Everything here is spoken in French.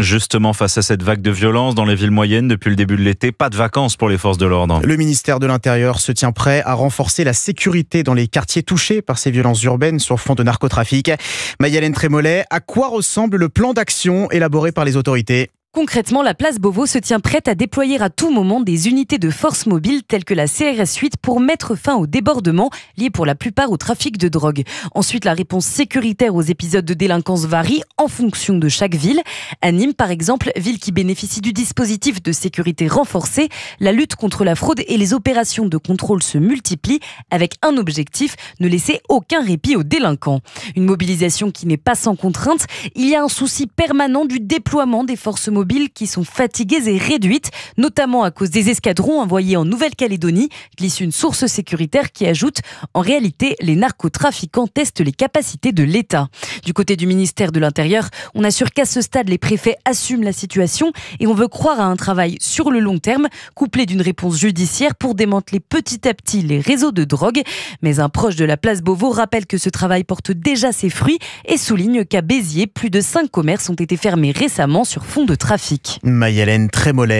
Justement, face à cette vague de violence dans les villes moyennes depuis le début de l'été, pas de vacances pour les forces de l'ordre. Le ministère de l'Intérieur se tient prêt à renforcer la sécurité dans les quartiers touchés par ces violences urbaines sur fond de narcotrafic. Maï-Hélène Trémollet, à quoi ressemble le plan d'action élaboré par les autorités ? Concrètement, la place Beauvau se tient prête à déployer à tout moment des unités de force mobile telles que la CRS 8 pour mettre fin aux débordements liés pour la plupart au trafic de drogue. Ensuite, la réponse sécuritaire aux épisodes de délinquance varie en fonction de chaque ville. À Nîmes, par exemple, ville qui bénéficie du dispositif de sécurité renforcé, la lutte contre la fraude et les opérations de contrôle se multiplient avec un objectif, ne laisser aucun répit aux délinquants. Une mobilisation qui n'est pas sans contrainte. Il y a un souci permanent du déploiement des forces mobiles qui sont fatiguées et réduites, notamment à cause des escadrons envoyés en Nouvelle-Calédonie, glisse une source sécuritaire qui ajoute « En réalité, les narcotrafiquants testent les capacités de l'État ». Du côté du ministère de l'Intérieur, on assure qu'à ce stade, les préfets assument la situation et on veut croire à un travail sur le long terme, couplé d'une réponse judiciaire pour démanteler petit à petit les réseaux de drogue. Mais un proche de la place Beauvau rappelle que ce travail porte déjà ses fruits et souligne qu'à Béziers, plus de 5 commerces ont été fermés récemment sur fond de trafic. Maï-Hélène Trémollet.